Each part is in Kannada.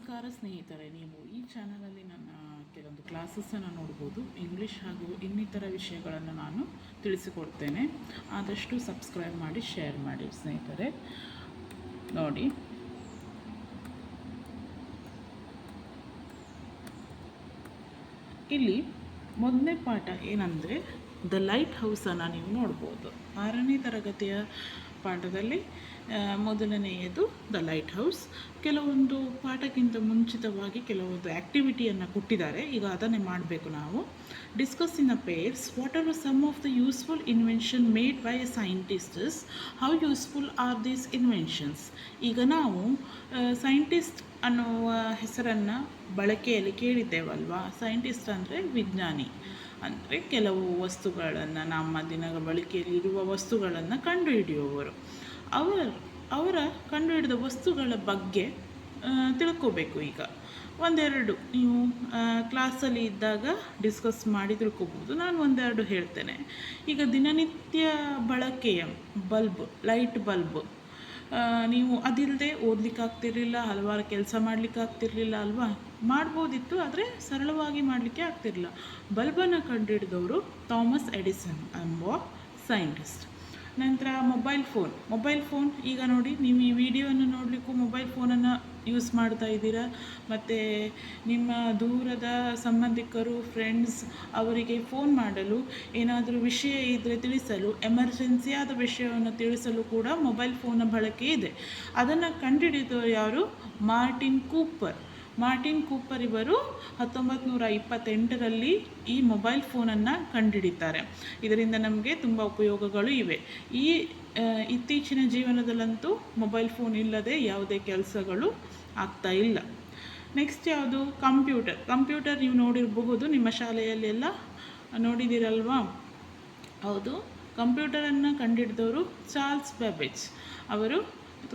ನಮಸ್ಕಾರ ಸ್ನೇಹಿತರೆ, ನೀವು ಈ ಚಾನಲಲ್ಲಿ ನನ್ನ ಕೆಲವೊಂದು ಕ್ಲಾಸಸ್ಸನ್ನು ನೋಡ್ಬೋದು. ಇಂಗ್ಲೀಷ್ ಹಾಗೂ ಇನ್ನಿತರ ವಿಷಯಗಳನ್ನು ನಾನು ತಿಳಿಸಿಕೊಡ್ತೇನೆ. ಆದಷ್ಟು ಸಬ್ಸ್ಕ್ರೈಬ್ ಮಾಡಿ, ಶೇರ್ ಮಾಡಿ ಸ್ನೇಹಿತರೆ. ನೋಡಿ, ಇಲ್ಲಿ ಮೊದಲನೇ ಪಾಠ ಏನಂದರೆ ದ ಲೈಟ್ ಹೌಸನ್ನು ನೀವು ನೋಡ್ಬೋದು. 6ನೇ ತರಗತಿಯ ಪಾಠದಲ್ಲಿ ಮೊದಲನೆಯದು ದ ಲೈಟ್ ಹೌಸ್. ಕೆಲವೊಂದು ಪಾಠಕ್ಕಿಂತ ಮುಂಚಿತವಾಗಿ ಕೆಲವೊಂದು ಆ್ಯಕ್ಟಿವಿಟಿಯನ್ನು ಕೊಟ್ಟಿದ್ದಾರೆ. ಈಗ ಅದನ್ನೇ ಮಾಡಬೇಕು ನಾವು. Discuss in a pairs what are some of the useful invention made by a scientists, how useful are these inventions. ಈಗ ನಾವು ಸೈಂಟಿಸ್ಟ್ ಅನ್ನುವ ಹೆಸರನ್ನು ಬಳಕೆಯಲ್ಲಿ ಕೇಳಿದ್ದೇವಲ್ವಾ. ಸೈಂಟಿಸ್ಟ್ ಅಂದರೆ ವಿಜ್ಞಾನಿ, ಅಂದರೆ ಕೆಲವು ವಸ್ತುಗಳನ್ನು, ನಮ್ಮ ದಿನದ ಬಳಕೆಯಲ್ಲಿರುವ ವಸ್ತುಗಳನ್ನು ಕಂಡುಹಿಡಿಯುವವರು. ಅವರ ಕಂಡುಹಿಡಿದ ವಸ್ತುಗಳ ಬಗ್ಗೆ ತಿಳ್ಕೋಬೇಕು. ಈಗ ಒಂದೆರಡು ನೀವು ಕ್ಲಾಸಲ್ಲಿ ಇದ್ದಾಗ ಡಿಸ್ಕಸ್ ಮಾಡಿ ತಿಳ್ಕೊಬೋದು. ನಾನು ಒಂದೆರಡು ಹೇಳ್ತೇನೆ. ಈಗ ದಿನನಿತ್ಯ ಬಳಕೆಯ ಬಲ್ಬ್, ಲೈಟ್ ಬಲ್ಬ್, ನೀವು ಅದಿಲ್ಲದೆ ಓದಲಿಕ್ಕಾಗ್ತಿರಲಿಲ್ಲ, ಹಲವಾರು ಕೆಲಸ ಮಾಡಲಿಕ್ಕಾಗ್ತಿರ್ಲಿಲ್ಲ ಅಲ್ವಾ. ಮಾಡ್ಬೋದಿತ್ತು, ಆದರೆ ಸರಳವಾಗಿ ಮಾಡಲಿಕ್ಕೆ ಆಗ್ತಿರಲಿಲ್ಲ. ಬಲ್ಬನ್ನು ಕಂಡುಹಿಡಿದವರು ಥಾಮಸ್ ಎಡಿಸನ್ ಎಂಬ ಸೈಂಟಿಸ್ಟ್. ನಂತರ ಮೊಬೈಲ್ ಫೋನ್ ಈಗ ನೋಡಿ, ನೀವು ಈ ವಿಡಿಯೋವನ್ನು ನೋಡಲಿಕ್ಕೂ ಮೊಬೈಲ್ ಫೋನನ್ನು ಯೂಸ್ ಮಾಡ್ತಾ ಇದ್ದೀರಾ. ಮತ್ತು ನಿಮ್ಮ ದೂರದ ಸಂಬಂಧಿಕರು, ಫ್ರೆಂಡ್ಸ್ ಅವರಿಗೆ ಫೋನ್ ಮಾಡಲು, ಏನಾದರೂ ವಿಷಯ ಇದ್ದರೆ ತಿಳಿಸಲು, ಎಮರ್ಜೆನ್ಸಿಯಾದ ವಿಷಯವನ್ನು ತಿಳಿಸಲು ಕೂಡ ಮೊಬೈಲ್ ಫೋನ್ನ ಬಳಕೆ ಇದೆ. ಅದನ್ನು ಕಂಡುಹಿಡಿದ ಯಾರು? ಮಾರ್ಟಿನ್ ಕೂಪರ್ ಇವರು 1928ರಲ್ಲಿ ಈ ಮೊಬೈಲ್ ಫೋನನ್ನು ಕಂಡುಹಿಡಿತಾರೆ. ಇದರಿಂದ ನಮಗೆ ತುಂಬ ಉಪಯೋಗಗಳು ಇವೆ. ಇತ್ತೀಚಿನ ಜೀವನದಲ್ಲಂತೂ ಮೊಬೈಲ್ ಫೋನ್ ಇಲ್ಲದೆ ಯಾವುದೇ ಕೆಲಸಗಳು ಆಗ್ತಾ ಇಲ್ಲ. ನೆಕ್ಸ್ಟ್ ಯಾವುದು? ಕಂಪ್ಯೂಟರ್ ನೀವು ನೋಡಿರಬಹುದು, ನಿಮ್ಮ ಶಾಲೆಯಲ್ಲೆಲ್ಲ ನೋಡಿದ್ದೀರಲ್ವಾ. ಹೌದು, ಕಂಪ್ಯೂಟರನ್ನು ಕಂಡುಹಿಡಿದವರು ಚಾರ್ಲ್ಸ್ ಬ್ಯಾಬೇಜ್ ಅವರು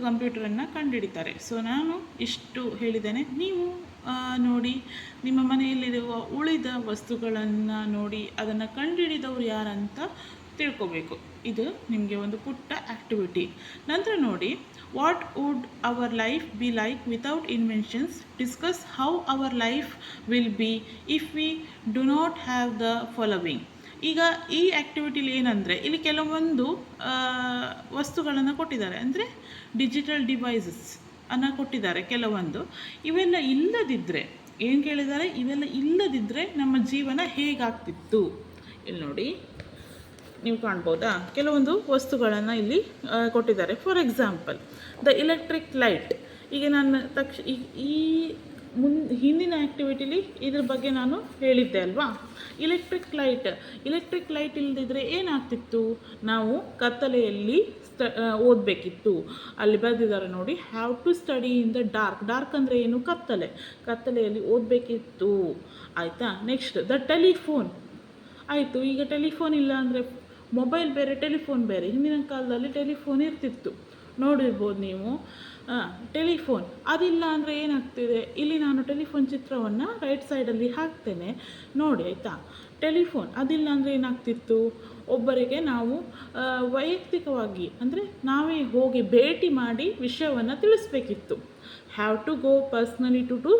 ಕಂಪ್ಯೂಟರನ್ನು ಕಂಡುಹಿಡಿತಾರೆ. ಸೊ ನಾನು ಇಷ್ಟು ಹೇಳಿದ್ದೇನೆ. ನೀವು ನೋಡಿ, ನಿಮ್ಮ ಮನೆಯಲ್ಲಿರುವ ಉಳಿದ ವಸ್ತುಗಳನ್ನು ನೋಡಿ ಅದನ್ನು ಕಂಡುಹಿಡಿದವರು ಯಾರಂತ ತಿಳ್ಕೋಬೇಕು. ಇದು ನಿಮಗೆ ಒಂದು ಪುಟ್ಟ ಆ್ಯಕ್ಟಿವಿಟಿ. ನಂತರ ನೋಡಿ, what would our life be like without inventions, discuss how our life will be if we do not have the following. ಈಗ ಈ ಆ್ಯಕ್ಟಿವಿಟಿಲಿ ಏನಂದರೆ, ಇಲ್ಲಿ ಕೆಲವೊಂದು ವಸ್ತುಗಳನ್ನು ಕೊಟ್ಟಿದ್ದಾರೆ, ಅಂದರೆ ಡಿಜಿಟಲ್ ಡಿವೈಸಸ್ ಅನ್ನು ಕೊಟ್ಟಿದ್ದಾರೆ ಕೆಲವೊಂದು. ಇವೆಲ್ಲ ಇಲ್ಲದಿದ್ದರೆ, ಏನು ಕೇಳಿದ್ದಾರೆ, ಇವೆಲ್ಲ ಇಲ್ಲದಿದ್ದರೆ ನಮ್ಮ ಜೀವನ ಹೇಗಾಗ್ತಿತ್ತು. ಇಲ್ಲಿ ನೋಡಿ, ನೀವು ಕಾಣ್ಬೋದಾ, ಕೆಲವೊಂದು ವಸ್ತುಗಳನ್ನು ಇಲ್ಲಿ ಕೊಟ್ಟಿದ್ದಾರೆ. For example the electric light. ಈಗ ನಾನು ಹಿಂದಿನ ಆ್ಯಕ್ಟಿವಿಟಿಲಿ ಇದ್ರ ಬಗ್ಗೆ ನಾನು ಹೇಳಿದ್ದೆ ಅಲ್ವಾ. ಇಲೆಕ್ಟ್ರಿಕ್ ಲೈಟ್ ಇಲ್ಲದಿದ್ದರೆ ಏನಾಗ್ತಿತ್ತು, ನಾವು ಕತ್ತಲೆಯಲ್ಲಿ ಓದಬೇಕಿತ್ತು. ಅಲ್ಲಿ ಬರೆದಿದ್ದಾರೆ ನೋಡಿ, have to study in the dark ಅಂದರೆ ಏನು? ಕತ್ತಲೆಯಲ್ಲಿ ಓದಬೇಕಿತ್ತು. ಆಯಿತಾ. Next the telephone. ಆಯಿತು, ಈಗ ಟೆಲಿಫೋನ್ ಇಲ್ಲ ಅಂದರೆ ಮೊಬೈಲ್ ಬೇರೆ, ಟೆಲಿಫೋನ್ ಬೇರೆ. ಹಿಂದಿನ ಕಾಲದಲ್ಲಿ ಟೆಲಿಫೋನ್ ಇರ್ತಿತ್ತು, ನೋಡಿರ್ಬೋದು ನೀವು. ಟೆಲಿಫೋನ್ ಅದಿಲ್ಲ ಅಂದರೆ ಏನಾಗ್ತಿದೆ, ಇಲ್ಲಿ ನಾನು ಟೆಲಿಫೋನ್ ಚಿತ್ರವನ್ನು ರೈಟ್ ಸೈಡಲ್ಲಿ ಹಾಕ್ತೇನೆ ನೋಡಿ, ಆಯಿತಾ. ಟೆಲಿಫೋನ್ ಅದಿಲ್ಲ ಅಂದರೆ ಏನಾಗ್ತಿತ್ತು, ಒಬ್ಬರಿಗೆ ನಾವು ವೈಯಕ್ತಿಕವಾಗಿ ಅಂದರೆ ನಾವೇ ಹೋಗಿ ಭೇಟಿ ಮಾಡಿ ವಿಷಯವನ್ನು ತಿಳಿಸ್ಬೇಕಿತ್ತು. Have to go personally to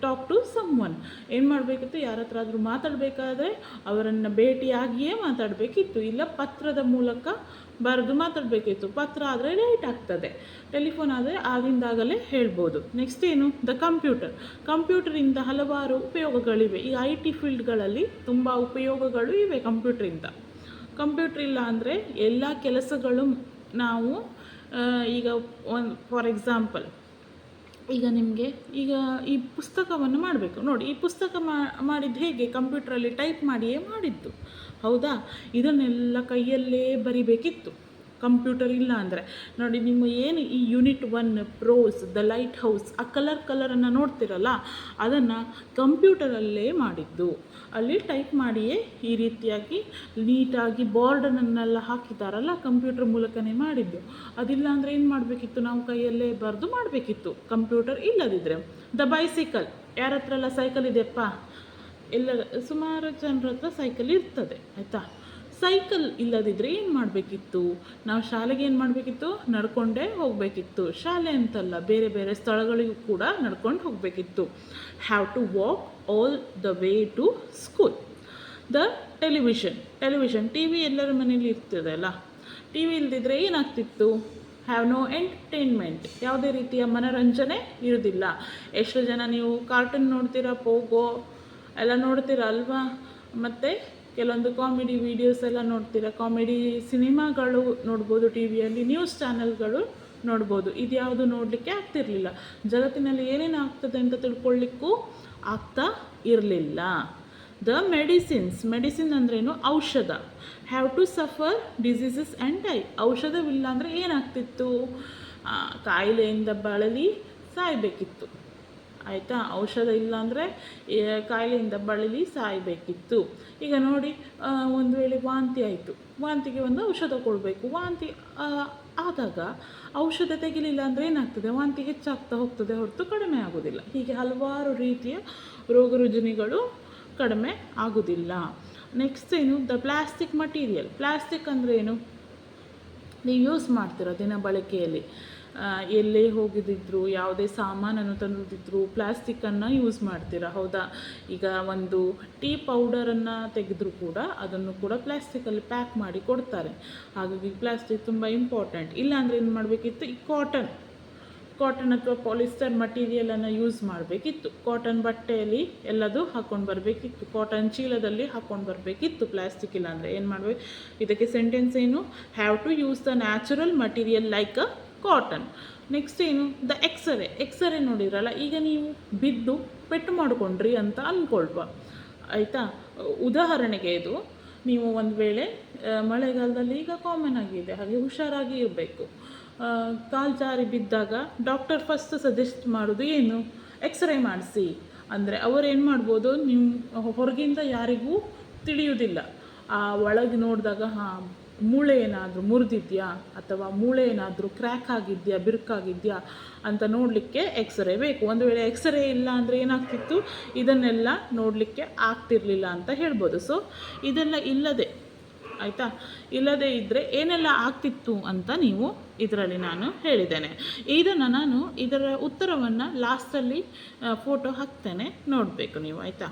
talk to someone. ಏನು ಮಾಡಬೇಕಿತ್ತು, ಯಾರ ಹತ್ರ ಆದರೂ ಮಾತಾಡಬೇಕಾದ್ರೆ ಅವರನ್ನು ಭೇಟಿಯಾಗಿಯೇ ಮಾತಾಡಬೇಕಿತ್ತು, ಇಲ್ಲ ಪತ್ರದ ಮೂಲಕ ಬರೆದು ಮಾತಾಡಬೇಕಿತ್ತು. ಪತ್ರ ಆದರೆ ಲೇಟ್ ಆಗ್ತದೆ, ಟೆಲಿಫೋನ್ ಆದರೆ ಆಗಿಂದಾಗಲೇ ಹೇಳ್ಬೋದು. ನೆಕ್ಸ್ಟ್ ಏನು? ದ ಕಂಪ್ಯೂಟರಿಂದ ಹಲವಾರು ಉಪಯೋಗಗಳಿವೆ. ಈ IT ಫೀಲ್ಡ್ಗಳಲ್ಲಿ ತುಂಬ ಉಪಯೋಗಗಳು ಇವೆ ಕಂಪ್ಯೂಟ್ರಿಂದ. ಕಂಪ್ಯೂಟ್ರ್ ಇಲ್ಲ ಅಂದರೆ ಎಲ್ಲ ಕೆಲಸಗಳು ನಾವು ಈಗ ಫಾರ್ ಎಕ್ಸಾಂಪಲ್, ಈಗ ನಿಮಗೆ ಈ ಪುಸ್ತಕವನ್ನು ಮಾಡಬೇಕು ನೋಡಿ. ಈ ಪುಸ್ತಕ ಮಾಡಿದ್ದು ಹೇಗೆ? ಕಂಪ್ಯೂಟ್ರಲ್ಲಿ ಟೈಪ್ ಮಾಡಿಯೇ ಮಾಡಿದ್ದು, ಹೌದಾ. ಇದನ್ನೆಲ್ಲ ಕೈಯಲ್ಲೇ ಬರಿಬೇಕಿತ್ತು ಕಂಪ್ಯೂಟರ್ ಇಲ್ಲ ಅಂದರೆ. ನೋಡಿ, ನಿಮ್ಮ ಏನು ಈ unit 1 prose, the light house, ಆ ಕಲರನ್ನು ನೋಡ್ತಿರಲ್ಲ, ಅದನ್ನು ಕಂಪ್ಯೂಟರಲ್ಲೇ ಮಾಡಿದ್ದು. ಅಲ್ಲಿ ಟೈಪ್ ಮಾಡಿಯೇ ಈ ರೀತಿಯಾಗಿ ನೀಟಾಗಿ ಬೋರ್ಡನ್ನೆಲ್ಲ ಹಾಕಿದ್ದಾರಲ್ಲ, ಕಂಪ್ಯೂಟರ್ ಮೂಲಕನೇ ಮಾಡಿದ್ದು. ಅದಿಲ್ಲ ಅಂದರೆ ಏನು ಮಾಡಬೇಕಿತ್ತು, ನಾವು ಕೈಯಲ್ಲೇ ಬರೆದು ಮಾಡಬೇಕಿತ್ತು ಕಂಪ್ಯೂಟರ್ ಇಲ್ಲದಿದ್ದರೆ. The bicycle. ಯಾರ ಹತ್ರ ಎಲ್ಲ ಸೈಕಲ್ ಇದೆಯಪ್ಪ? ಎಲ್ಲ ಸುಮಾರು ಜನರ ಹತ್ರ ಸೈಕಲ್ ಇರ್ತದೆ, ಆಯಿತಾ. ಸೈಕಲ್ ಇಲ್ಲದಿದ್ದರೆ ಏನು ಮಾಡಬೇಕಿತ್ತು? ನಾವು ಶಾಲೆಗೆ ಏನು ಮಾಡಬೇಕಿತ್ತು? ನಡ್ಕೊಂಡೇ ಹೋಗಬೇಕಿತ್ತು. ಶಾಲೆ ಅಂತಲ್ಲ, ಬೇರೆ ಬೇರೆ ಸ್ಥಳಗಳಿಗೂ ಕೂಡ ನಡ್ಕೊಂಡು ಹೋಗಬೇಕಿತ್ತು. Have to walk all the way to school. The television T V ಎಲ್ಲರ ಮನೇಲಿ ಇರ್ತದೆ ಅಲ್ಲ. ಟಿ ವಿ ಇಲ್ದಿದ್ರೆ ಏನಾಗ್ತಿತ್ತು? ಹ್ಯಾವ್ ನೋ ಎಂಟರ್ಟೈನ್ಮೆಂಟ್, ಯಾವುದೇ ರೀತಿಯ ಮನೋರಂಜನೆ ಇರೋದಿಲ್ಲ. ಎಷ್ಟು ಜನ ನೀವು ಕಾರ್ಟೂನ್ ನೋಡ್ತೀರಾ, ಪೋಗೋ ಎಲ್ಲ ನೋಡ್ತೀರಾ ಅಲ್ವಾ? ಮತ್ತು ಕೆಲವೊಂದು ಕಾಮಿಡಿ ವೀಡಿಯೋಸ್ ಎಲ್ಲ ನೋಡ್ತೀರಾ, ಕಾಮಿಡಿ ಸಿನಿಮಾಗಳು ನೋಡ್ಬೋದು, ಟಿ ವಿಯಲ್ಲಿ ನ್ಯೂಸ್ ಚಾನೆಲ್ಗಳು ನೋಡ್ಬೋದು. ಇದ್ಯಾವುದು ನೋಡಲಿಕ್ಕೆ ಆಗ್ತಿರಲಿಲ್ಲ. ಜಗತ್ತಿನಲ್ಲಿ ಏನೇನು ಆಗ್ತದೆ ಅಂತ ತಿಳ್ಕೊಳ್ಳಿಕ್ಕೂ ಆಗ್ತಾ ಇರಲಿಲ್ಲ. ದ ಮೆಡಿಸಿನ್ ಅಂದ್ರೇನು? ಔಷಧ. Have to suffer diseases and die. ಔಷಧವಿಲ್ಲ ಅಂದರೆ ಏನಾಗ್ತಿತ್ತು? ಕಾಯಿಲೆಯಿಂದ ಬಳಲಿ ಸಾಯಬೇಕಿತ್ತು. ಆಯಿತಾ? ಔಷಧ ಇಲ್ಲ ಅಂದರೆ ಕಾಯಿಲೆಯಿಂದ ಬಳಲಿ ಸಾಯಬೇಕಿತ್ತು. ಈಗ ನೋಡಿ, ಒಂದು ವೇಳೆ ವಾಂತಿ ಆಯಿತು, ವಾಂತಿಗೆ ಒಂದು ಔಷಧ ಕೊಡಬೇಕು. ವಾಂತಿ ಆದಾಗ ಔಷಧ ತೆಗಿಲಿಲ್ಲ ಅಂದರೆ ಏನಾಗ್ತದೆ? ವಾಂತಿ ಹೆಚ್ಚಾಗ್ತಾ ಹೋಗ್ತದೆ ಹೊರತು ಕಡಿಮೆ ಆಗೋದಿಲ್ಲ. ಹೀಗೆ ಹಲವಾರು ರೀತಿಯ ರೋಗ ರುಜಿನಗಳು ಕಡಿಮೆ ಆಗೋದಿಲ್ಲ. ನೆಕ್ಸ್ಟ್ ಏನು? The plastic material. ಪ್ಲಾಸ್ಟಿಕ್ ಅಂದರೆ ಏನು? ನೀವು ಯೂಸ್ ಮಾಡ್ತೀರ ದಿನ ಬಳಕೆಯಲ್ಲಿ. ಎಲ್ಲೇ ಹೋಗಿದ್ದಿದ್ರು, ಯಾವುದೇ ಸಾಮಾನನ್ನು ತಂದಿದ್ರು ಪ್ಲಾಸ್ಟಿಕ್ಕನ್ನು ಯೂಸ್ ಮಾಡ್ತೀರಾ, ಹೌದಾ? ಈಗ ಒಂದು ಟೀ ಪೌಡರನ್ನು ತೆಗೆದರೂ ಕೂಡ ಅದನ್ನು ಕೂಡ ಪ್ಲಾಸ್ಟಿಕ್ಕಲ್ಲಿ ಪ್ಯಾಕ್ ಮಾಡಿ ಕೊಡ್ತಾರೆ. ಹಾಗಾಗಿ ಪ್ಲಾಸ್ಟಿಕ್ ತುಂಬ ಇಂಪಾರ್ಟೆಂಟ್. ಇಲ್ಲಾಂದರೆ ಏನು ಮಾಡಬೇಕಿತ್ತು? ಈ ಕಾಟನ್ ಅಥವಾ ಪಾಲಿಸ್ಟರ್ ಮಟೀರಿಯಲನ್ನು ಯೂಸ್ ಮಾಡಬೇಕಿತ್ತು. ಕಾಟನ್ ಬಟ್ಟೆಯಲ್ಲಿ ಎಲ್ಲದು ಹಾಕ್ಕೊಂಡು ಬರಬೇಕಿತ್ತು, ಕಾಟನ್ ಚೀಲದಲ್ಲಿ ಹಾಕ್ಕೊಂಡು ಬರಬೇಕಿತ್ತು. ಪ್ಲಾಸ್ಟಿಕ್ ಇಲ್ಲ ಅಂದರೆ ಏನು ಮಾಡಬೇಕು? ಇದಕ್ಕೆ ಸೆಂಟೆನ್ಸ್ ಏನು? Have to use the natural material like a cotton. Next ಏನು? ದ ಎಕ್ಸರೆ ನೋಡಿರಲ್ಲ. ಈಗ ನೀವು ಬಿದ್ದು ಪೆಟ್ಟು ಮಾಡಿಕೊಂಡ್ರಿ ಅಂತ ಅಂದ್ಕೊಳ್ವ, ಆಯಿತಾ? ಉದಾಹರಣೆಗೆ ಇದು, ನೀವು ಒಂದು ವೇಳೆ ಮಳೆಗಾಲದಲ್ಲಿ ಈಗ ಕಾಮನ್ ಆಗಿದೆ, ಹಾಗೆ ಹುಷಾರಾಗಿ ಇರಬೇಕು. ಕಾಲು ಜಾರಿ ಬಿದ್ದಾಗ ಡಾಕ್ಟರ್ ಫಸ್ಟ್ ಸಜೆಸ್ಟ್ ಮಾಡೋದು ಏನು? ಎಕ್ಸ್ರೇ ಮಾಡಿಸಿ ಅಂದರೆ ಅವರೇನು ಮಾಡ್ಬೋದು? ನೀವು ಹೊರಗಿಂದ ಯಾರಿಗೂ ತಿಳಿಯೋದಿಲ್ಲ. ಆ ಒಳಗೆ ನೋಡಿದಾಗ ಮೂಳೆ ಏನಾದರೂ ಮುರಿದಿದೆಯಾ ಅಥವಾ ಮೂಳೆ ಏನಾದರೂ ಕ್ರ್ಯಾಕ್ ಆಗಿದೆಯಾ, ಬಿರುಕಾಗಿದೆಯಾ ಅಂತ ನೋಡಲಿಕ್ಕೆ ಎಕ್ಸ್ರೇ ಬೇಕು. ಒಂದು ವೇಳೆ ಎಕ್ಸ್ರೇ ಇಲ್ಲ ಅಂದರೆ ಏನಾಗ್ತಿತ್ತು? ಇದನ್ನೆಲ್ಲ ನೋಡಲಿಕ್ಕೆ ಆಗ್ತಿರಲಿಲ್ಲ ಅಂತ ಹೇಳ್ಬೋದು. ಸೊ ಇದೆಲ್ಲ ಆಯಿತಾ? ಇಲ್ಲದೇ ಇದ್ದರೆ ಏನೆಲ್ಲ ಆಗ್ತಿತ್ತು ಅಂತ ನೀವು ಇದರಲ್ಲಿ ನಾನು ಹೇಳಿದ್ದೇನೆ. ನಾನು ಇದರ ಉತ್ತರವನ್ನು ಲಾಸ್ಟಲ್ಲಿ ಫೋಟೋ ಹಾಕ್ತೇನೆ, ನೋಡಬೇಕು ನೀವು, ಆಯಿತಾ?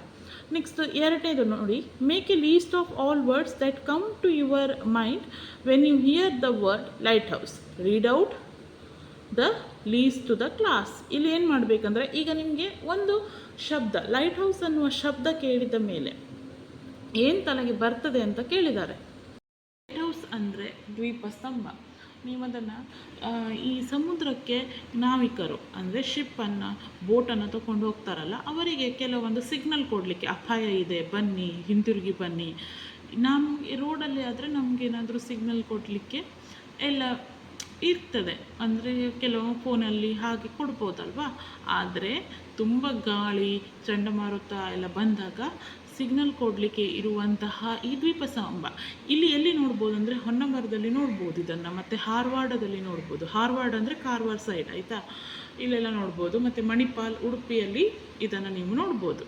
ನೆಕ್ಸ್ಟ್ ಎರಡನೇದು ನೋಡಿ, make a list of all words that come to your mind when you hear the word light house. Read out the list to the class. ಇಲ್ಲಿ ಏನು ಮಾಡಬೇಕಂದ್ರೆ, ಈಗ ನಿಮಗೆ ಒಂದು ಶಬ್ದ ಲೈಟ್ ಹೌಸ್ ಅನ್ನುವ ಶಬ್ದ ಕೇಳಿದ ಮೇಲೆ ಏನು ತಲೆಗೆ ಬರ್ತದೆ ಅಂತ ಕೇಳಿದ್ದಾರೆ. ಲೈಟ್ ಹೌಸ್ ಅಂದರೆ ದ್ವೀಪಸ್ತಂಭ. ನೀವು ಅದನ್ನು ಈ ಸಮುದ್ರಕ್ಕೆ ನಾವಿಕರು ಅಂದರೆ ಶಿಪ್ಪನ್ನು, ಬೋಟನ್ನು ತಗೊಂಡು ಹೋಗ್ತಾರಲ್ಲ, ಅವರಿಗೆ ಕೆಲವೊಂದು ಸಿಗ್ನಲ್ ಕೊಡಲಿಕ್ಕೆ, ಅಪಾಯ ಇದೆ ಬನ್ನಿ, ಹಿಂತಿರುಗಿ ಬನ್ನಿ. ನಮ್ಮ ರೋಡಲ್ಲಿ ಆದರೆ ನಮಗೇನಾದರೂ ಸಿಗ್ನಲ್ ಕೊಡಲಿಕ್ಕೆ ಎಲ್ಲ ಇರ್ತದೆ, ಅಂದರೆ ಕೆಲವು ಫೋನಲ್ಲಿ ಹಾಗೆ ಕೊಡ್ಬೋದಲ್ವಾ. ಆದರೆ ತುಂಬ ಗಾಳಿ, ಚಂಡಮಾರುತ ಎಲ್ಲ ಬಂದಾಗ ಸಿಗ್ನಲ್ ಕೊಡಲಿಕ್ಕೆ ಇರುವಂತಹ ಈ ದ್ವೀಪಸ್ತಂಭ ಇಲ್ಲಿ ಎಲ್ಲಿ ನೋಡ್ಬೋದು ಅಂದರೆ ಹೊನ್ನವರದಲ್ಲಿ ನೋಡ್ಬೋದು ಇದನ್ನು, ಮತ್ತು ಹಾರವಾಡದಲ್ಲಿ ನೋಡ್ಬೋದು. ಹಾರವಾಡ ಅಂದರೆ ಕಾರವಾರ ಸೈಡ್, ಆಯಿತಾ? ಇಲ್ಲೆಲ್ಲ ನೋಡ್ಬೋದು. ಮತ್ತು ಮಣಿಪಾಲ್, ಉಡುಪಿಯಲ್ಲಿ ಇದನ್ನು ನೀವು ನೋಡ್ಬೋದು.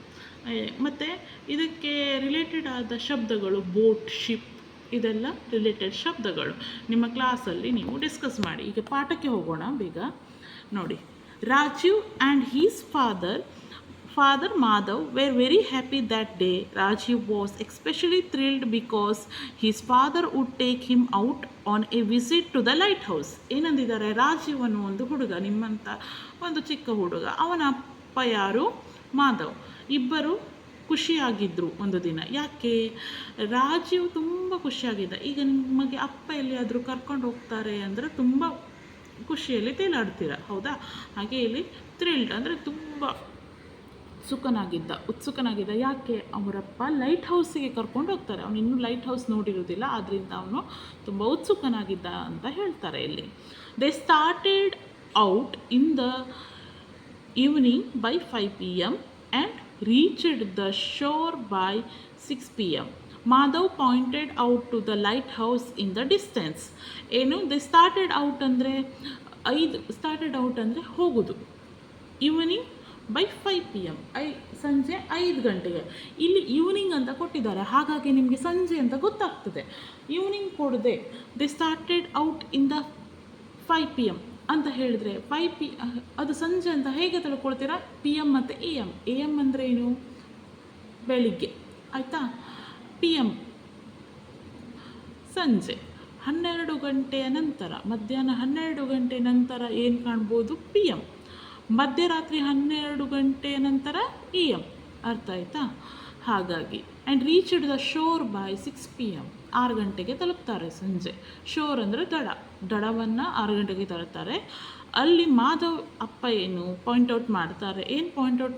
ಮತ್ತು ಇದಕ್ಕೆ ರಿಲೇಟೆಡ್ ಆದ ಶಬ್ದಗಳು ಬೋಟ್, ಶಿಪ್, ಇದೆಲ್ಲ ರಿಲೇಟೆಡ್ ಶಬ್ದಗಳು ನಿಮ್ಮ ಕ್ಲಾಸಲ್ಲಿ ನೀವು ಡಿಸ್ಕಸ್ ಮಾಡಿ. ಈಗ ಪಾಠಕ್ಕೆ ಹೋಗೋಣ ಬೇಗ. ನೋಡಿ, Rajiv and his Father Madhav were very happy that day. Rajiv was especially thrilled because his father would take him out on a visit to the lighthouse. ಏನಂದಿದ್ದಾರೆ? ರಾಜೀವ್ ಅನ್ನೋ ಒಂದು ಹುಡುಗ, ನಿಮ್ಮಂಥ ಒಂದು ಚಿಕ್ಕ ಹುಡುಗ, ಅವನ ಅಪ್ಪ ಯಾರು? ಮಾಧವ್. ಇಬ್ಬರು ಖುಷಿಯಾಗಿದ್ದರು ಒಂದು ದಿನ. ಯಾಕೆ? ರಾಜೀವ್ ತುಂಬ ಖುಷಿಯಾಗಿದ್ದ. ಈಗ ನಿಮಗೆ ಅಪ್ಪ ಎಲ್ಲಿಯಾದರೂ ಕರ್ಕೊಂಡು ಹೋಗ್ತಾರೆ ಅಂದರೆ ತುಂಬ ಖುಷಿಯಲ್ಲಿ ತೇಲಾಡ್ತೀರ, ಹೌದಾ? ಹಾಗೆ ಇಲ್ಲಿ ಥ್ರಿಲ್ಡ್ ಅಂದರೆ ತುಂಬ ಉತ್ಸುಕನಾಗಿದ್ದ. ಯಾಕೆ? ಅವರಪ್ಪ ಲೈಟ್ ಹೌಸಿಗೆ ಕರ್ಕೊಂಡು ಹೋಗ್ತಾರೆ. ಅವನು ಇನ್ನೂ ಲೈಟ್ ಹೌಸ್ ನೋಡಿರೋದಿಲ್ಲ, ಆದ್ದರಿಂದ ಅವನು ತುಂಬ ಉತ್ಸುಕನಾಗಿದ್ದ ಅಂತ ಹೇಳ್ತಾರೆ ಇಲ್ಲಿ. They started out in the evening by 5 PM and reached the shore by 6 PM. Madhav pointed out to the light house in the distance. ಏನು? ದೇ ಸ್ಟಾರ್ಟೆಡ್ ಔಟ್ ಅಂದರೆ ಹೋಗೋದು. ಈವ್ನಿಂಗ್ ಬೈ 5 PM, ಸಂಜೆ 5 ಗಂಟೆಗೆ. ಇಲ್ಲಿ ಈವ್ನಿಂಗ್ ಅಂತ ಕೊಟ್ಟಿದ್ದಾರೆ, ಹಾಗಾಗಿ ನಿಮಗೆ ಸಂಜೆ ಅಂತ ಗೊತ್ತಾಗ್ತದೆ. ಈವ್ನಿಂಗ್ ಕೊಡದೆ they started out in the 5 PM ಅಂತ ಹೇಳಿದ್ರೆ ಅದು ಸಂಜೆ ಅಂತ ಹೇಗೆ ತಿಳ್ಕೊಳ್ತೀರಾ? PM ಮತ್ತು AM ಅಂದರೆ ಏನು? ಬೆಳಿಗ್ಗೆ, ಆಯಿತಾ? PM ಸಂಜೆ 12 ಗಂಟೆಯ ನಂತರ, ಮಧ್ಯಾಹ್ನ 12 ಗಂಟೆ ನಂತರ ಏನು ಕಾಣ್ಬೋದು? PM. ಮಧ್ಯರಾತ್ರಿ 12 ಗಂಟೆಯ ನಂತರ AM. ಅರ್ಥ ಆಯ್ತಾ? ಹಾಗಾಗಿ and reached the shore by 6 PM, 6 ಗಂಟೆಗೆ ತಲುಪ್ತಾರೆ ಸಂಜೆ. ಶೋರ್ ಅಂದರೆ ದಡವನ್ನು 6 ಗಂಟೆಗೆ ತಲುಪ್ತಾರೆ. ಅಲ್ಲಿ ಮಾಧವ್ ಅಪ್ಪ ಏನು ಪಾಯಿಂಟ್ಔಟ್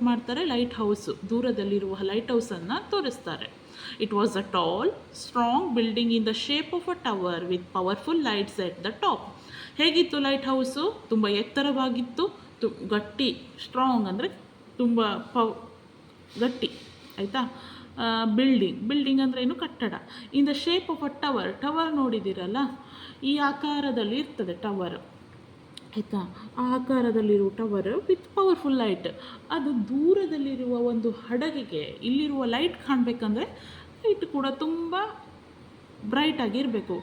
ಮಾಡ್ತಾರೆ? ಲೈಟ್ ಹೌಸು, ದೂರದಲ್ಲಿರುವ ಲೈಟ್ ಹೌಸನ್ನು ತೋರಿಸ್ತಾರೆ. It was a tall, strong building in the shape of a tower with powerful lights at the top. ಹೇಗಿತ್ತು ಲೈಟ್ ಹೌಸು? ತುಂಬ ಎತ್ತರವಾಗಿತ್ತು, ಗಟ್ಟಿ. ಸ್ಟ್ರಾಂಗ್ ಅಂದರೆ ತುಂಬ ಗಟ್ಟಿ, ಆಯಿತಾ? ಬಿಲ್ಡಿಂಗ್ ಅಂದರೆ ಏನು? ಕಟ್ಟಡ. In the shape of a tower ನೋಡಿದ್ದೀರಲ್ಲ, ಈ ಆಕಾರದಲ್ಲಿ ಇರ್ತದೆ ಟವರ್, ಆಯಿತಾ? ಆ ಆಕಾರದಲ್ಲಿರುವ ಟವರ್ ವಿತ್ ಪವರ್ಫುಲ್ ಲೈಟ್. ಅದು ದೂರದಲ್ಲಿರುವ ಒಂದು ಹಡಗಿಗೆ ಇಲ್ಲಿರುವ ಲೈಟ್ ಕಾಣಬೇಕಂದ್ರೆ ಲೈಟ್ ಕೂಡ ತುಂಬ ಬ್ರೈಟ್ ಆಗಿರಬೇಕು,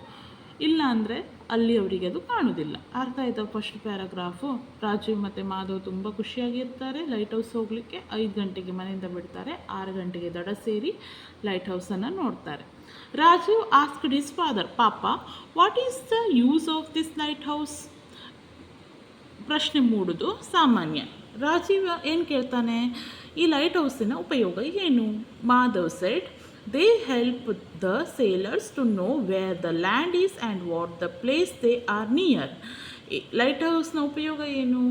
ಇಲ್ಲ ಅಂದರೆ ಅಲ್ಲಿ ಅವರಿಗೆ ಅದು ಕಾಣೋದಿಲ್ಲ. ಅರ್ಥ ಆಯ್ತಾ ಫಸ್ಟ್ ಪ್ಯಾರಾಗ್ರಾಫು? ರಾಜೀವ್ ಮತ್ತು ಮಾಧವ್ ತುಂಬ ಖುಷಿಯಾಗಿರ್ತಾರೆ. ಲೈಟ್ ಹೌಸ್ ಹೋಗಲಿಕ್ಕೆ 5 ಗಂಟೆಗೆ ಮನೆಯಿಂದ ಬಿಡ್ತಾರೆ. 6 ಗಂಟೆಗೆ ದಡ ಸೇರಿ ಲೈಟ್ ಹೌಸನ್ನು ನೋಡ್ತಾರೆ. ರಾಜೀವ್ ಆಸ್ಕ್ಡ್ ಹಿಸ್ ಫಾದರ್, ಪಾಪ, what is the use of this light house? ಪ್ರಶ್ನೆ ಮೂಡುದು ಸಾಮಾನ್ಯ. ರಾಜೀವ್ ಏನು ಕೇಳ್ತಾನೆ? ಈ ಲೈಟ್ ಹೌಸಿನ ಉಪಯೋಗ ಏನು? Madhav said, they help the sailors to know where the land is and what the place they are near. Light ಹೌಸ್ನ ಉಪಯೋಗ ಏನು?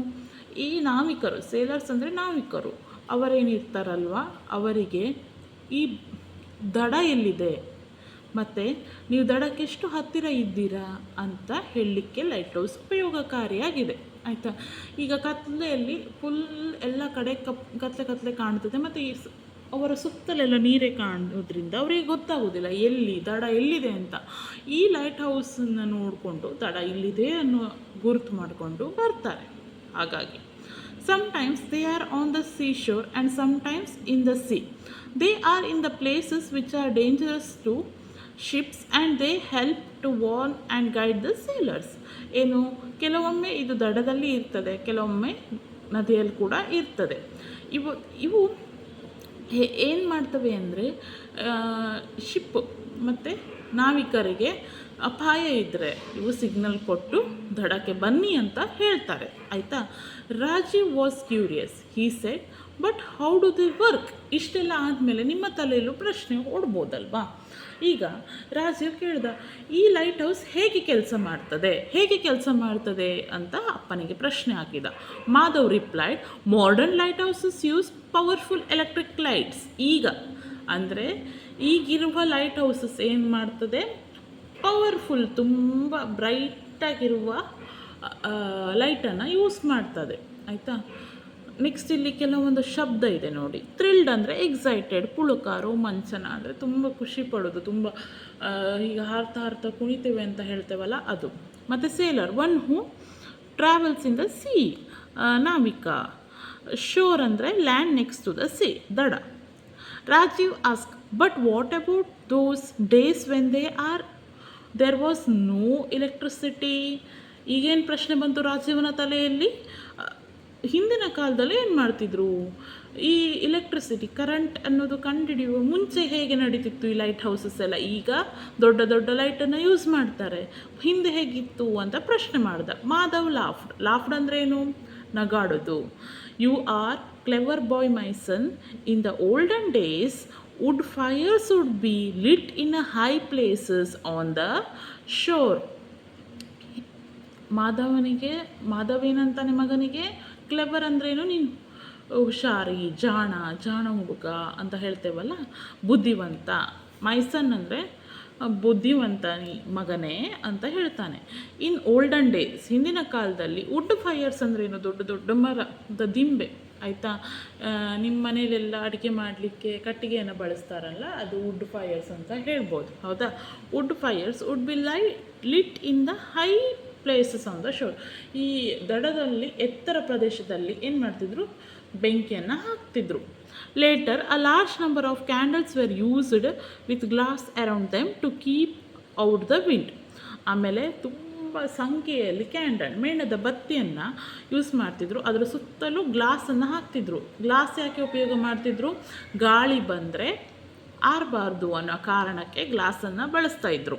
ಈ ನಾವಿಕರು, ಸೇಲರ್ಸ್ ಅಂದರೆ ನಾವಿಕರು, ಅವರೇನಿರ್ತಾರಲ್ವ, ಅವರಿಗೆ ಈ ದಡ ಎಲ್ಲಿದೆ ಮತ್ತು ನೀವು ದಡಕ್ಕೆ ಎಷ್ಟು ಹತ್ತಿರ ಇದ್ದೀರಾ ಅಂತ ಹೇಳಲಿಕ್ಕೆ ಲೈಟ್ ಹೌಸ್ ಉಪಯೋಗಕಾರಿಯಾಗಿದೆ, ಆಯಿತಾ? ಈಗ ಕತ್ಲೆಯಲ್ಲಿ ಫುಲ್ ಎಲ್ಲ ಕಡೆ ಕತ್ಲೆ ಕಾಣ್ತದೆ, ಮತ್ತು ಅವರ ಸುತ್ತಲೆಲ್ಲ ನೀರೇ ಕಾಣೋದ್ರಿಂದ ಅವರಿಗೆ ಗೊತ್ತಾಗೋದಿಲ್ಲ ಎಲ್ಲಿ ದಡ ಎಲ್ಲಿದೆ ಅಂತ. ಈ ಲೈಟ್ ಹೌಸನ್ನು ನೋಡಿಕೊಂಡು ದಡ ಇಲ್ಲಿದೆ ಅನ್ನೋ ಗುರುತು ಮಾಡಿಕೊಂಡು ಬರ್ತಾರೆ. ಹಾಗಾಗಿ sometimes they are on the seashore and sometimes in the sea. They are in the places which are dangerous to ships and they help to warn and guide the sailors. ಏನು, ಕೆಲವೊಮ್ಮೆ ಇದು ದಡದಲ್ಲಿ ಇರ್ತದೆ, ಕೆಲವೊಮ್ಮೆ ನದಿಯಲ್ಲಿ ಕೂಡ ಇರ್ತದೆ. ಇವು ಏನು ಮಾಡ್ತವೆ ಅಂದರೆ ಶಿಪ್ ಮತ್ತು ನಾವಿಕರಿಗೆ ಅಪಾಯ ಇದ್ದರೆ ಇವು ಸಿಗ್ನಲ್ ಕೊಟ್ಟು ದಡಕ್ಕೆ ಬನ್ನಿ ಅಂತ ಹೇಳ್ತಾರೆ, ಆಯಿತಾ? Rajiv was curious. He said, but how do they work? ಇಷ್ಟೆಲ್ಲ ಆದಮೇಲೆ ನಿಮ್ಮ ತಲೆಯಲ್ಲೂ ಪ್ರಶ್ನೆ ಓಡ್ಬೋದಲ್ವಾ? ಈಗ ರಾಜೀವ್ ಕೇಳ್ದ, ಈ ಲೈಟ್ ಹೌಸ್ ಹೇಗೆ ಕೆಲಸ ಮಾಡ್ತದೆ ಅಂತ ಅಪ್ಪನಿಗೆ ಪ್ರಶ್ನೆ ಹಾಕಿದ. Madhav replied, modern light houses use powerful electric lights. ಈಗ ಅಂದರೆ ಈಗಿರುವ ಲೈಟ್ ಹೌಸಸ್ ಏನು ಮಾಡ್ತದೆ? ಪವರ್ಫುಲ್, ತುಂಬ ಬ್ರೈಟಾಗಿರುವ ಲೈಟನ್ನು ಯೂಸ್ ಮಾಡ್ತದೆ, ಆಯಿತಾ? ನೆಕ್ಸ್ಟ್ ಇಲ್ಲಿ ಕೆಲವೊಂದು ಶಬ್ದ ಇದೆ ನೋಡಿ. ಥ್ರಿಲ್ಡ್ ಅಂದರೆ ಎಕ್ಸೈಟೆಡ್, ಪುಳುಕ, ರೋಮಾಂಚನ ಅಂದರೆ ತುಂಬ ಖುಷಿ ಪಡೋದು, ತುಂಬ ಈಗ ಹಾರ್ತಾ ಕುಣಿತೇವೆ ಅಂತ ಹೇಳ್ತೇವಲ್ಲ ಅದು. ಮತ್ತು sailor, one who travels in the sea, ನಾವಿಕ. ಶೋರ್ ಅಂದರೆ land next to the sea, ದಡ. Rajeev ask, but what about those days when there was no electricity? ಈಗೇನು ಪ್ರಶ್ನೆ ಬಂತು ರಾಜೀವನ ತಲೆಯಲ್ಲಿ? ಹಿಂದಿನ ಕಾಲದಲ್ಲಿ ಏನು ಮಾಡ್ತಿದ್ರು? ಈ ಎಲೆಕ್ಟ್ರಿಸಿಟಿ, ಕರೆಂಟ್ ಅನ್ನೋದು ಕಂಡುಹಿಡಿಯುವ ಮುಂಚೆ ಹೇಗೆ ನಡೀತಿತ್ತು ಈ ಲೈಟ್ ಹೌಸಸ್ ಎಲ್ಲ? ಈಗ ದೊಡ್ಡ ಲೈಟನ್ನು ಯೂಸ್ ಮಾಡ್ತಾರೆ, ಹಿಂದೆ ಹೇಗಿತ್ತು ಅಂತ ಪ್ರಶ್ನೆ ಮಾಡ್ದ. ಮಾಧವ್ ಲಾಫ್ಡ್ ಅಂದರೆ ಏನು? ನಗಾಡೋದು. You are clever boy my son. In the olden days wood fires would be lit in a high places on the shore. ಮಾಧವೇನಂತಾನೆ ಮಗನಿಗೆ? ಕ್ಲೆವರ್ ಅಂದ್ರೇನು? ನೀನು ಹುಷಾರಿ, ಜಾಣ ಹುಡುಗ ಅಂತ ಹೇಳ್ತೇವಲ್ಲ, ಬುದ್ಧಿವಂತ. ಮೈಸನ್ ಅಂದರೆ ಬುದ್ಧಿವಂತ ಮಗನೇ ಅಂತ ಹೇಳ್ತಾನೆ. ಇನ್ ಓಲ್ಡನ್ ಡೇಸ್, ಹಿಂದಿನ ಕಾಲದಲ್ಲಿ, ವುಡ್ ಫೈರ್ಸ್ ಅಂದ್ರೇನು? ದೊಡ್ಡ ಮರದ ದಿಂಬೆ, ಆಯಿತಾ? ನಿಮ್ಮ ಮನೇಲೆಲ್ಲ ಅಡುಗೆ ಮಾಡಲಿಕ್ಕೆ ಕಟ್ಟಿಗೆಯನ್ನು ಬಳಸ್ತಾರಲ್ಲ, ಅದು ವುಡ್ ಫೈರ್ಸ್ ಅಂತ ಹೇಳ್ಬೋದು, ಹೌದಾ? Wood fires would be lit in the high places on the shore. ಈ ದಡದಲ್ಲಿ, ಎತ್ತರ ಪ್ರದೇಶದಲ್ಲಿ ಏನು ಮಾಡ್ತಿದ್ರು? ಬೆಂಕಿಯನ್ನು ಹಾಕ್ತಿದ್ರು. Later a large number of candles were used with glass around them to keep out the wind. ಆಮೇಲೆ ತುಂಬ ಸಂಖ್ಯೆಯಲ್ಲಿ ಕ್ಯಾಂಡಲ್, ಮೇಣದ ಬತ್ತಿಯನ್ನು ಯೂಸ್ ಮಾಡ್ತಿದ್ರು. ಅದರ ಸುತ್ತಲೂ ಗ್ಲಾಸನ್ನು ಹಾಕ್ತಿದ್ರು. ಗ್ಲಾಸ್ ಯಾಕೆ ಉಪಯೋಗ ಮಾಡ್ತಿದ್ರು? ಗಾಳಿ ಬಂದರೆ ಆರಬಾರ್ದು ಅನ್ನೋ ಕಾರಣಕ್ಕೆ ಗ್ಲಾಸನ್ನು ಬಳಸ್ತಾ ಇದ್ರು.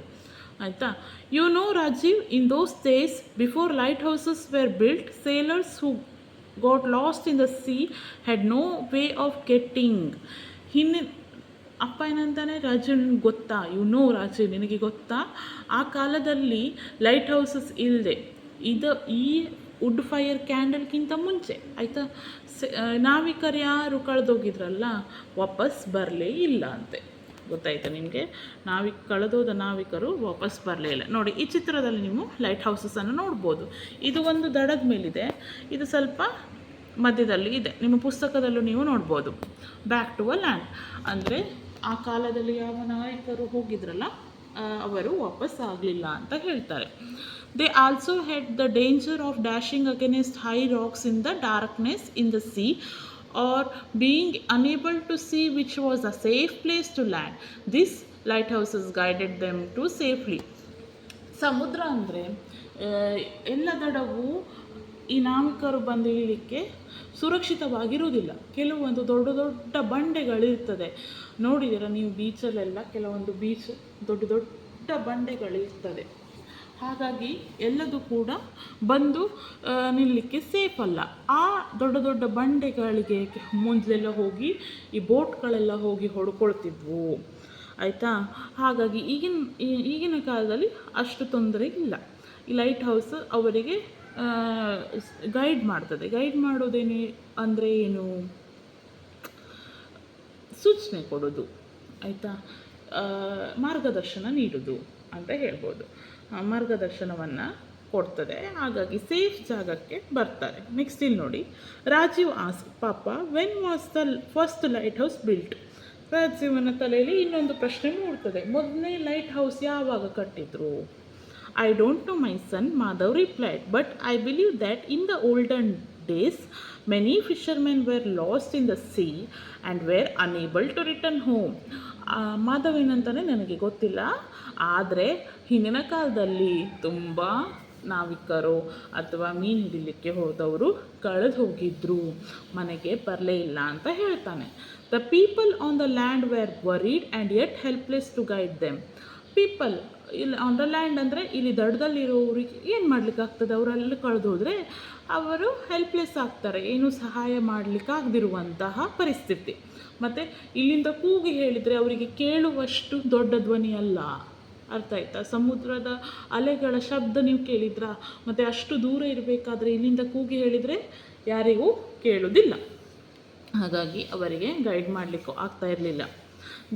ಆಯಿತಾ? You know Rajiv, in those days before light houses were built, sailors who got lost in the sea had no way of getting. ಅಪ್ಪ ಏನಂತಾನೆ, ರಾಜೀವ್ ನಿನಗೆ ಗೊತ್ತಾ, ರಾಜೀವ್ ನಿನಗೆ ಗೊತ್ತಾ, ಆ ಕಾಲದಲ್ಲಿ ಲೈಟ್ ಹೌಸಸ್ ಇಲ್ಲದೆ ಈ ವುಡ್ ಫೈರ್ ಕ್ಯಾಂಡಲ್ಗಿಂತ ಮುಂಚೆ, ಆಯಿತಾ, ನಾವಿಕರು ಯಾರು ಕಳೆದೋಗಿದ್ರಲ್ಲ ವಾಪಸ್ ಬರಲೇ ಇಲ್ಲ ಅಂತೆ. ಗೊತ್ತಾಯ್ತಾ ನಿಮಗೆ? ಕಳೆದೋದ ನಾವಿಕರು ವಾಪಸ್ ಬರಲೇ ಇಲ್ಲ. ನೋಡಿ, ಈ ಚಿತ್ರದಲ್ಲಿ ನೀವು ಲೈಟ್ ಹೌಸಸನ್ನು ನೋಡ್ಬೋದು. ಇದು ಒಂದು ದಡದ ಮೇಲಿದೆ, ಇದು ಸ್ವಲ್ಪ ಮಧ್ಯದಲ್ಲಿ ಇದೆ. ನಿಮ್ಮ ಪುಸ್ತಕದಲ್ಲೂ ನೀವು ನೋಡ್ಬೋದು. ಬ್ಯಾಕ್ ಟು ಅ ಲ್ಯಾಂಡ್ ಅಂದರೆ ಆ ಕಾಲದಲ್ಲಿ ಯಾವ ನಾವಿಕರು ಹೋಗಿದ್ರಲ್ಲ ಅವರು ವಾಪಸ್ ಆಗಲಿಲ್ಲ ಅಂತ ಹೇಳ್ತಾರೆ. They also had the danger of dashing against high rocks in the darkness in the sea or being unable to see which was a safe place to land. This light houses guided them to safely. ಸಮುದ್ರ ಅಂದರೆ ಎಲ್ಲ ದಡವು ಈ ನಾವಿಕರು ಬಂದು ಇಳಿಲಿಕ್ಕೆ ಸುರಕ್ಷಿತವಾಗಿರುವುದಿಲ್ಲ. ಕೆಲವೊಂದು ದೊಡ್ಡ ದೊಡ್ಡ ಬಂಡೆಗಳಿರ್ತದೆ. ನೋಡಿದ್ದೀರ ನೀವು ಬೀಚಲ್ಲೆಲ್ಲ, ಕೆಲವೊಂದು ಬೀಚ್ ದೊಡ್ಡ ದೊಡ್ಡ ಬಂಡೆಗಳಿರ್ತದೆ. ಹಾಗಾಗಿ ಎಲ್ಲದೂ ಕೂಡ ಬಂದು ನಿಲ್ಲಲಿಕ್ಕೆ ಸೇಫ್ ಅಲ್ಲ. ಆ ದೊಡ್ಡ ದೊಡ್ಡ ಬಂಡೆಗಳಿಗೆ ಮುಂದೆಲ್ಲ ಹೋಗಿ ಈ ಬೋಟ್ಗಳೆಲ್ಲ ಹೋಗಿ ಹೊಡ್ಕೊಳ್ತಿದ್ವು. ಆಯಿತಾ? ಹಾಗಾಗಿ ಈಗಿನ ಕಾಲದಲ್ಲಿ ಅಷ್ಟು ತೊಂದರೆ ಇಲ್ಲ. ಈ ಲೈಟ್ ಹೌಸ್ ಅವರಿಗೆ ಗೈಡ್ ಮಾಡ್ತದೆ. ಗೈಡ್ ಮಾಡೋದೇನು ಅಂದರೆ ಏನು? ಸೂಚನೆ ಕೊಡೋದು, ಆಯಿತಾ, ಮಾರ್ಗದರ್ಶನ ನೀಡೋದು ಅಂತ ಹೇಳ್ಬೋದು. ಮಾರ್ಗದರ್ಶನವನ್ನು ಕೊಡ್ತದೆ. ಹಾಗಾಗಿ ಸೇಫ್ ಜಾಗಕ್ಕೆ ಬರ್ತಾರೆ. ನೆಕ್ಸ್ಟ್ ಇಲ್ಲಿ ನೋಡಿ, Rajeev ask papa when was the first light house built. ರಾಜೀವನ ತಲೆಯಲ್ಲಿ ಇನ್ನೊಂದು ಪ್ರಶ್ನೆ ಮೂಡ್ತದೆ, ಮೊದಲನೇ ಲೈಟ್ ಹೌಸ್ ಯಾವಾಗ ಕಟ್ಟಿದ್ರು? I don't know, my son, Madhav replied, but I believe that in the olden days many fishermen were lost in the sea and were unable to return home. Madhav ಏನಂತಾನೆ ನನಗೆ ಗೊತ್ತಿಲ್ಲ, ಆದರೆ ಹಿಂದಿನ ಕಾಲದಲ್ಲಿ ತುಂಬ ನಾವಿಕರು ಅಥವಾ ಮೀನು ಹಿಡಿಲಿಕ್ಕೆ ಹೋದವರು ಕಳೆದು ಹೋಗಿದ್ರು, ಮನೆಗೆ ಬರಲೇ ಇಲ್ಲ ಅಂತ ಹೇಳ್ತಾನೆ. The people on the land were worried and yet helpless to guide them. People ಇಲ್ಲಿ ಆನ್ ದ ಲ್ಯಾಂಡ್ ಅಂದರೆ ಇಲ್ಲಿ ದಡದಲ್ಲಿರೋರಿಗೆ ಏನು ಮಾಡಲಿಕ್ಕಾಗ್ತದೆ? ಅವರೆಲ್ಲ ಕಳೆದು ಹೋದರೆ ಅವರು ಹೆಲ್ಪ್ಲೆಸ್ ಆಗ್ತಾರೆ, ಏನೂ ಸಹಾಯ ಮಾಡಲಿಕ್ಕಾಗದಿರುವಂತಹ ಪರಿಸ್ಥಿತಿ. ಮತ್ತು ಇಲ್ಲಿಂದ ಕೂಗಿ ಹೇಳಿದರೆ ಅವರಿಗೆ ಕೇಳುವಷ್ಟು ದೊಡ್ಡ ಧ್ವನಿ ಅಲ್ಲ. ಅರ್ಥ ಆಯ್ತಾ? ಸಮುದ್ರದ ಅಲೆಗಳ ಶಬ್ದ ನೀವು ಕೇಳಿದ್ರಾ? ಮತ್ತು ಅಷ್ಟು ದೂರ ಇರಬೇಕಾದ್ರೆ ಇಲ್ಲಿಂದ ಕೂಗಿ ಹೇಳಿದರೆ ಯಾರಿಗೂ ಕೇಳೋದಿಲ್ಲ. ಹಾಗಾಗಿ ಅವರಿಗೆ ಗೈಡ್ ಮಾಡಲಿಕ್ಕೂ ಆಗ್ತಾ ಇರಲಿಲ್ಲ.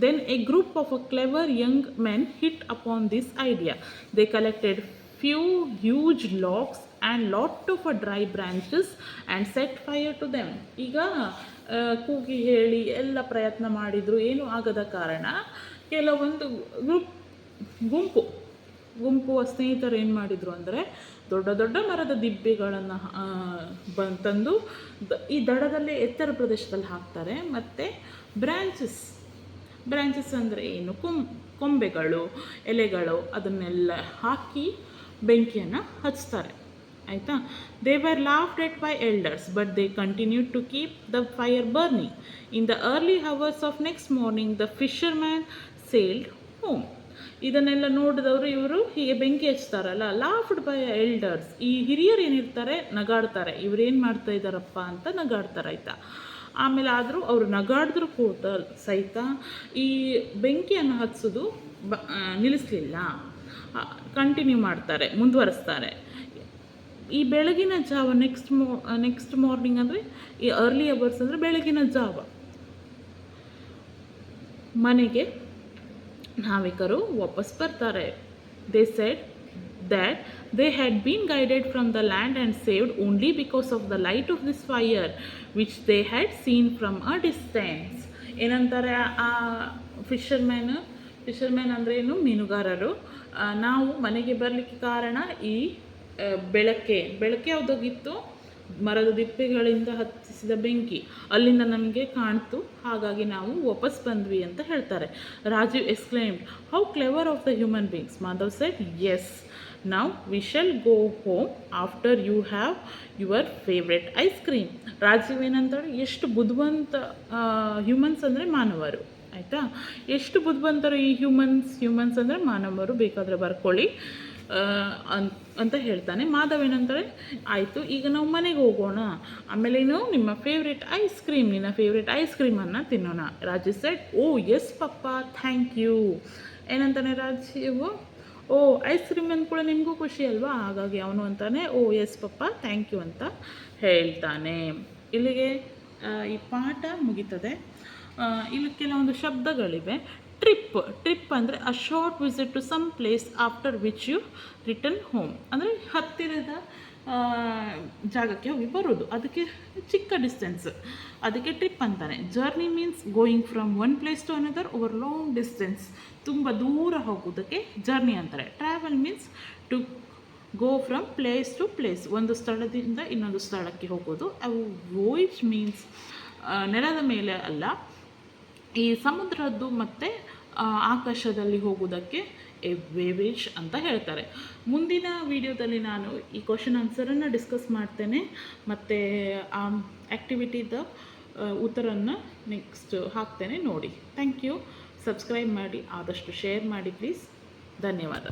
Then a group of clever young men hit upon this idea. They collected few huge logs and lot of dry branches and set fire to them. ಈಗ ಕೂಗಿ ಹೇಳಿ ಎಲ್ಲ ಪ್ರಯತ್ನ ಮಾಡಿದ್ರು, ಏನೂ ಆಗದ ಕಾರಣ ಕೆಲವೊಂದು ಗುಂಪು ಸ್ನೇಹಿತರು ಏನು ಮಾಡಿದರು ಅಂದರೆ ದೊಡ್ಡ ದೊಡ್ಡ ಮರದ ದಿಬ್ಬೆಗಳನ್ನು ತಂದು ಈ ದಡದಲ್ಲಿ ಎತ್ತರ ಪ್ರದೇಶದಲ್ಲಿ ಹಾಕ್ತಾರೆ. ಮತ್ತು ಬ್ರ್ಯಾಂಚಸ್ ಅಂದರೆ ಏನು? ಕೊಂಬೆಗಳು, ಎಲೆಗಳು, ಅದನ್ನೆಲ್ಲ ಹಾಕಿ ಬೆಂಕಿಯನ್ನು ಹಚ್ತಾರೆ. ಆಯಿತಾ? They were laughed at by elders but they continued to keep the fire burning. In the early hours of next morning the fisherman sailed home. ಇದನ್ನೆಲ್ಲ ನೋಡಿದವರು ಇವರು ಹೀಗೆ ಬೆಂಕಿ ಹಚ್ತಾರಲ್ಲ, ಲಾಫ್ಡ್ ಬೈ ಎಲ್ಡರ್ಸ್, ಈ ಹಿರಿಯರು ಏನಿರ್ತಾರೆ ನಗಾಡ್ತಾರೆ, ಇವರೇನು ಮಾಡ್ತಾ ಇದ್ದಾರಪ್ಪ ಅಂತ ನಗಾಡ್ತಾರೆ. ಆಯಿತಾ? ಆಮೇಲೆ ಆದರೂ ಅವರು ನಗಾಡಿದ್ರು ಕೂಡ ಸಹಿತ ಈ ಬೆಂಕಿಯನ್ನು ಹಚ್ಚೋದು ನಿಲ್ಲಿಸಲಿಲ್ಲ, ಕಂಟಿನ್ಯೂ ಮಾಡ್ತಾರೆ, ಮುಂದುವರಿಸ್ತಾರೆ. ಈ ಬೆಳಗಿನ ಜಾವ ನೆಕ್ಸ್ಟ್ ಮಾರ್ನಿಂಗ್ ಅಂದರೆ ಈ ಅರ್ಲಿ ಅವರ್ಸ್ ಅಂದರೆ ಬೆಳಗಿನ ಜಾವ ಮನೆಗೆ ನಾವಿಕರು ವಾಪಸ್ ಬರ್ತಾರೆ. They said that they had been guided from the land and saved only because of the light of this fire which they had seen from a distance. ಏನಂತಾರೆ ಆ ಫಿಶರ್ಮ್ಯಾನ್ ಅಂದರೆ ಏನು? ಮೀನುಗಾರರು. ನಾವು ಮನೆಗೆ ಬರಲಿಕ್ಕೆ ಕಾರಣ ಈ ಬೆಳಕೆ ಯಾವುದಾಗಿತ್ತು? ಮರದ ದಿಪ್ಪೆಗಳಿಂದ ಹತ್ತಿಸಿದ ಬೆಂಕಿ ಅಲ್ಲಿಂದ ನಮಗೆ ಕಾಣ್ತು, ಹಾಗಾಗಿ ನಾವು ವಾಪಸ್ ಬಂದ್ವಿ ಅಂತ ಹೇಳ್ತಾರೆ. Rajeev exclaimed, how clever of the human beings. Madhav said, yes, now we shall go home after you have your favourite ice cream. Rajeev ಏನಂತಾರೆ, ಎಷ್ಟು ಬುದ್ಧಿವಂತ ಹ್ಯೂಮನ್ಸ್ ಅಂದರೆ ಮಾನವರು, ಆಯಿತಾ, ಎಷ್ಟು ಬುದ್ಧಿವಂತರು ಈ ಹ್ಯೂಮನ್ಸ್ ಅಂದರೆ ಮಾನವರು, ಬೇಕಾದರೆ ಬರ್ಕೊಳ್ಳಿ ಅಂತ ಹೇಳ್ತಾನೆ. ಮಾಧವ್ ಏನಂತಾರೆ, ಆಯಿತು ಈಗ ನಾವು ಮನೆಗೆ ಹೋಗೋಣ, ಆಮೇಲೇನು ನಿಮ್ಮ ಫೇವ್ರೆಟ್ ಐಸ್ ಕ್ರೀಮ್, ನಿನ್ನ ಫೇವ್ರೆಟ್ ಐಸ್ ಕ್ರೀಮನ್ನು ತಿನ್ನೋಣ. Rajeev said, oh yes papa, thank you. ಏನಂತಾನೆ ರಾಜೀವ್, ಓ ಐಸ್ ಕ್ರೀಮ್ ಅಂದ ಕೂಡ ನಿಮಗೂ ಖುಷಿ ಅಲ್ವಾ, ಹಾಗಾಗಿ ಅವನು ಅಂತಾನೆ oh yes papa thank you ಅಂತ ಹೇಳ್ತಾನೆ. ಇಲ್ಲಿಗೆ ಈ ಪಾಠ ಮುಗೀತದೆ. ಇಲ್ಲಿ ಕೆಲವೊಂದು ಶಬ್ದಗಳಿವೆ. ಟ್ರಿಪ್ ಅಂದರೆ a short visit to some place after which you return home, ಅಂದರೆ ಹತ್ತಿರದ ಜಾಗಕ್ಕೆ ಹೋಗಿ ಬರೋದು, ಅದಕ್ಕೆ ಚಿಕ್ಕ ಡಿಸ್ಟೆನ್ಸ್, ಅದಕ್ಕೆ ಟ್ರಿಪ್ ಅಂತಾನೆ. Journey means going from one place to another over long distance, ತುಂಬ ದೂರ ಹೋಗೋದಕ್ಕೆ ಜರ್ನಿ ಅಂತಾರೆ. Travel means to go from place to place, ಒಂದು ಸ್ಥಳದಿಂದ ಇನ್ನೊಂದು ಸ್ಥಳಕ್ಕೆ ಹೋಗೋದು. ಅವು ವೋಯ್ಜ್ ಮೀನ್ಸ್ ನೆಲದ ಮೇಲೆ ಅಲ್ಲ, ಈ ಸಮುದ್ರದ್ದು ಮತ್ತು ಆಕಾಶದಲ್ಲಿ ಹೋಗೋದಕ್ಕೆ ಎ ವೇವೇಜ್ ಅಂತ ಹೇಳ್ತಾರೆ. ಮುಂದಿನ ವಿಡಿಯೋದಲ್ಲಿ ನಾನು ಈ ಕ್ವಶನ್ ಆನ್ಸರನ್ನು ಡಿಸ್ಕಸ್ ಮಾಡ್ತೇನೆ, ಮತ್ತು ಆ ಆ್ಯಕ್ಟಿವಿಟಿದ ಉತ್ತರನ್ನು ನೆಕ್ಸ್ಟ್ ಹಾಕ್ತೇನೆ, ನೋಡಿ. Thank you. ಸಬ್ಸ್ಕ್ರೈಬ್ ಮಾಡಿ, ಆದಷ್ಟು ಶೇರ್ ಮಾಡಿ ಪ್ಲೀಸ್. ಧನ್ಯವಾದ.